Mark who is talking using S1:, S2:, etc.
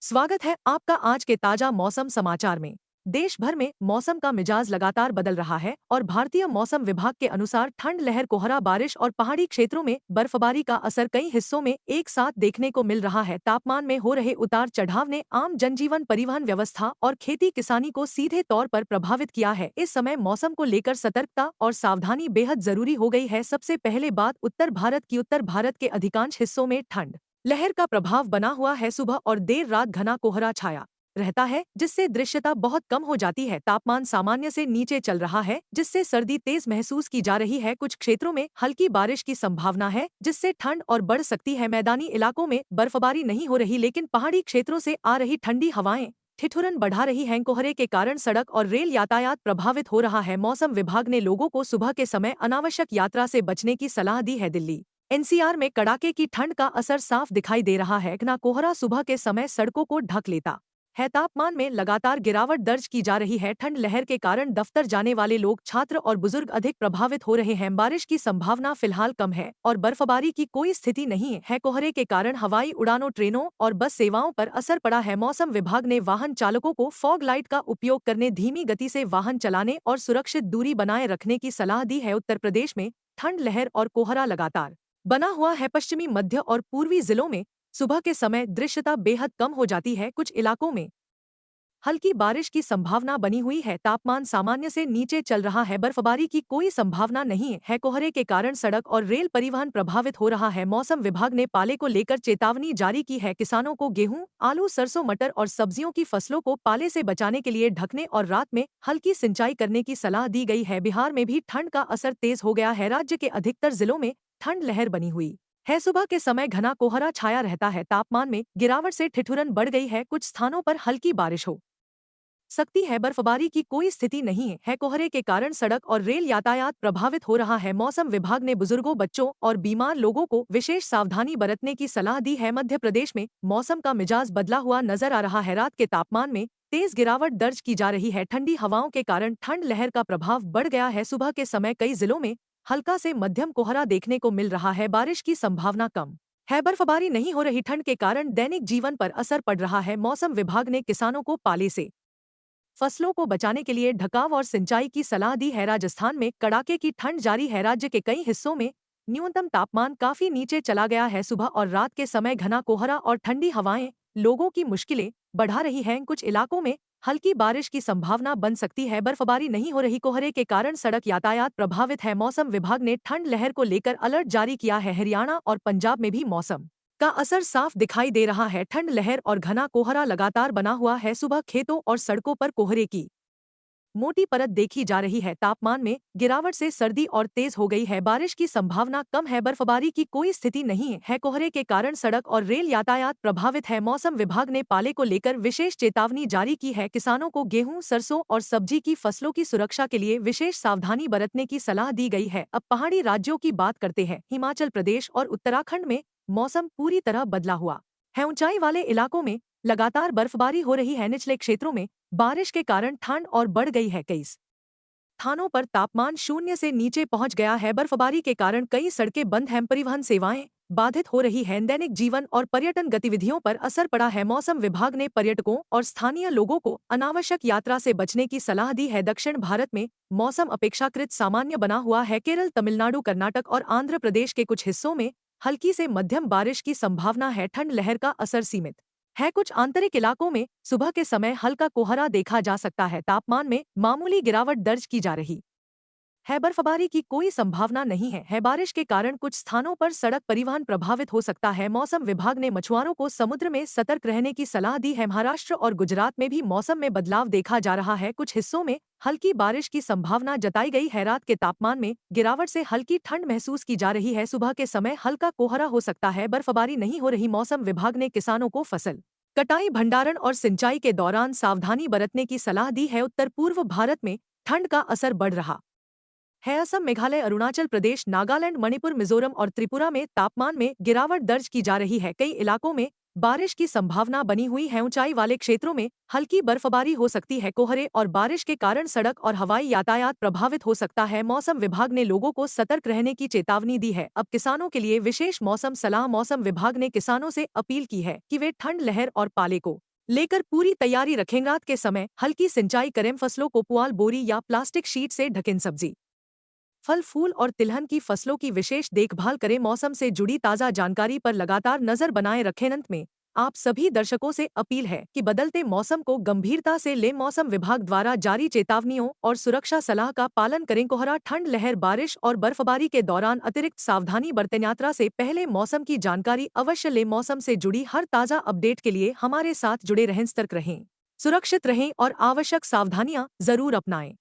S1: स्वागत है आपका आज के ताजा मौसम समाचार में। देश भर में मौसम का मिजाज लगातार बदल रहा है और भारतीय मौसम विभाग के अनुसार ठंड लहर, कोहरा, बारिश और पहाड़ी क्षेत्रों में बर्फबारी का असर कई हिस्सों में एक साथ देखने को मिल रहा है। तापमान में हो रहे उतार चढ़ाव ने आम जनजीवन, परिवहन व्यवस्था और खेती किसानी को सीधे तौर पर प्रभावित किया है। इस समय मौसम को लेकर सतर्कता और सावधानी बेहद जरूरी हो गई है। सबसे पहले बात उत्तर भारत की। उत्तर भारत के अधिकांश हिस्सों में ठंड लहर का प्रभाव बना हुआ है। सुबह और देर रात घना कोहरा छाया रहता है, जिससे दृश्यता बहुत कम हो जाती है। तापमान सामान्य से नीचे चल रहा है, जिससे सर्दी तेज महसूस की जा रही है। कुछ क्षेत्रों में हल्की बारिश की संभावना है, जिससे ठंड और बढ़ सकती है। मैदानी इलाकों में बर्फबारी नहीं हो रही, लेकिन पहाड़ी क्षेत्रों से आ रही ठंडी हवाएं ठिठुरन बढ़ा रही हैं। कोहरे के कारण सड़क और रेल यातायात प्रभावित हो रहा है। मौसम विभाग ने लोगों को सुबह के समय अनावश्यक यात्रा से बचने की सलाह दी है। दिल्ली एनसीआर में कड़ाके की ठंड का असर साफ दिखाई दे रहा है। घना कोहरा सुबह के समय सड़कों को ढक लेता है। तापमान में लगातार गिरावट दर्ज की जा रही है। ठंड लहर के कारण दफ्तर जाने वाले लोग, छात्र और बुजुर्ग अधिक प्रभावित हो रहे हैं। बारिश की संभावना फिलहाल कम है और बर्फबारी की कोई स्थिति नहीं है। कोहरे के कारण हवाई उड़ानों, ट्रेनों और बस सेवाओं पर असर पड़ा है। मौसम विभाग ने वाहन चालकों को फॉग लाइट का उपयोग करने, धीमी गति से वाहन चलाने और सुरक्षित दूरी बनाए रखने की सलाह दी है। उत्तर प्रदेश में ठंड लहर और कोहरा लगातार बना हुआ है। पश्चिमी, मध्य और पूर्वी जिलों में सुबह के समय दृश्यता बेहद कम हो जाती है। कुछ इलाकों में हल्की बारिश की संभावना बनी हुई है। तापमान सामान्य से नीचे चल रहा है। बर्फबारी की कोई संभावना नहीं है। कोहरे के कारण सड़क और रेल परिवहन प्रभावित हो रहा है। मौसम विभाग ने पाले को लेकर चेतावनी जारी की है। किसानों को गेहूं, आलू, सरसों, मटर और सब्जियों की फसलों को पाले से बचाने के लिए ढकने और रात में हल्की सिंचाई करने की सलाह दी गई है। बिहार में भी ठंड का असर तेज हो गया है। राज्य के अधिकतर जिलों में ठंड लहर बनी हुई है। सुबह के समय घना कोहरा छाया रहता है। तापमान में गिरावट से ठिठुरन बढ़ गई है। कुछ स्थानों पर हल्की बारिश हो सकती है। बर्फबारी की कोई स्थिति नहीं है। कोहरे के कारण सड़क और रेल यातायात प्रभावित हो रहा है। मौसम विभाग ने बुजुर्गों, बच्चों और बीमार लोगों को विशेष सावधानी बरतने की सलाह दी है। मध्य प्रदेश में मौसम का मिजाज बदला हुआ नजर आ रहा है। रात के तापमान में तेज गिरावट दर्ज की जा रही है। ठंडी हवाओं के कारण ठंड लहर का प्रभाव बढ़ गया है। सुबह के समय कई जिलों में हल्का से मध्यम कोहरा देखने को मिल रहा है। बारिश की संभावना कम है। बर्फबारी नहीं हो रही। ठंड के कारण दैनिक जीवन पर असर पड़ रहा है। मौसम विभाग ने किसानों को पाले से फसलों को बचाने के लिए ढकाव और सिंचाई की सलाह दी है। राजस्थान में कड़ाके की ठंड जारी है। राज्य के कई हिस्सों में न्यूनतम तापमान काफी नीचे चला गया है। सुबह और रात के समय घना कोहरा और ठंडी हवाएं लोगों की मुश्किलें बढ़ा रही हैं। कुछ इलाकों में हल्की बारिश की संभावना बन सकती है। बर्फबारी नहीं हो रही। कोहरे के कारण सड़क यातायात प्रभावित है। मौसम विभाग ने ठंड लहर को लेकर अलर्ट जारी किया है। हरियाणा और पंजाब में भी मौसम का असर साफ दिखाई दे रहा है। ठंड लहर और घना कोहरा लगातार बना हुआ है। सुबह खेतों और सड़कों पर कोहरे की मोटी परत देखी जा रही है। तापमान में गिरावट से सर्दी और तेज हो गई है। बारिश की संभावना कम है। बर्फबारी की कोई स्थिति नहीं है। कोहरे के कारण सड़क और रेल यातायात प्रभावित है। मौसम विभाग ने पाले को लेकर विशेष चेतावनी जारी की है। किसानों को गेहूं, सरसों और सब्जी की फसलों की सुरक्षा के लिए विशेष सावधानी बरतने की सलाह दी गई है। अब पहाड़ी राज्यों की बात करते हैं। हिमाचल प्रदेश और उत्तराखंड में मौसम पूरी तरह बदला हुआ है। ऊंचाई वाले इलाकों में लगातार बर्फबारी हो रही है। निचले क्षेत्रों में बारिश के कारण ठंड और बढ़ गई है। कई स्थानों पर तापमान शून्य से नीचे पहुंच गया है। बर्फबारी के कारण कई सड़कें बंद हैं। परिवहन सेवाएं बाधित हो रही हैं। दैनिक जीवन और पर्यटन गतिविधियों पर असर पड़ा है। मौसम विभाग ने पर्यटकों और स्थानीय लोगों को अनावश्यक यात्रा से बचने की सलाह दी है। दक्षिण भारत में मौसम अपेक्षाकृत सामान्य बना हुआ है। केरल, तमिलनाडु, कर्नाटक और आंध्र प्रदेश के कुछ हिस्सों में हल्की से मध्यम बारिश की संभावना है। ठंड लहर का असर सीमित है। कुछ आंतरिक इलाकों में सुबह के समय हल्का कोहरा देखा जा सकता है। तापमान में मामूली गिरावट दर्ज की जा रही है। बर्फबारी की कोई संभावना नहीं है। बारिश के कारण कुछ स्थानों पर सड़क परिवहन प्रभावित हो सकता है। मौसम विभाग ने मछुआरों को समुद्र में सतर्क रहने की सलाह दी है। महाराष्ट्र और गुजरात में भी मौसम में बदलाव देखा जा रहा है। कुछ हिस्सों में हल्की बारिश की संभावना जताई गई है। रात के तापमान में गिरावट से हल्की ठंड महसूस की जा रही है। सुबह के समय हल्का कोहरा हो सकता है। बर्फबारी नहीं हो रही। मौसम विभाग ने किसानों को फसल कटाई, भंडारण और सिंचाई के दौरान सावधानी बरतने की सलाह दी है। उत्तर पूर्व भारत में ठंड का असर बढ़ रहा है। असम, मेघालय, अरुणाचल प्रदेश, नागालैंड, मणिपुर, मिजोरम और त्रिपुरा में तापमान में गिरावट दर्ज की जा रही है। कई इलाकों में बारिश की संभावना बनी हुई है। ऊंचाई वाले क्षेत्रों में हल्की बर्फबारी हो सकती है। कोहरे और बारिश के कारण सड़क और हवाई यातायात प्रभावित हो सकता है। मौसम विभाग ने लोगों को सतर्क रहने की चेतावनी दी है। अब किसानों के लिए विशेष मौसम सलाह। मौसम विभाग ने किसानों से अपील की है कि वे ठंड लहर और पाले को लेकर पूरी तैयारी रखें। रात के समय हल्की सिंचाई करें। फसलों को पुआल, बोरी या प्लास्टिक शीट से ढकें। सब्जी, फल फूल और तिलहन की फसलों की विशेष देखभाल करें। मौसम से जुड़ी ताज़ा जानकारी पर लगातार नजर बनाए रखें। अंत में आप सभी दर्शकों से अपील है कि बदलते मौसम को गंभीरता से लें। मौसम विभाग द्वारा जारी चेतावनियों और सुरक्षा सलाह का पालन करें। कोहरा, ठंड लहर, बारिश और बर्फबारी के दौरान अतिरिक्त सावधानी बरतें। यात्रा से पहले मौसम की जानकारी अवश्य लें। मौसम से जुड़ी हर ताज़ा अपडेट के लिए हमारे साथ जुड़े रहें। सतर्क रहें, सुरक्षित रहें और आवश्यक सावधानियां जरूर अपनाएं।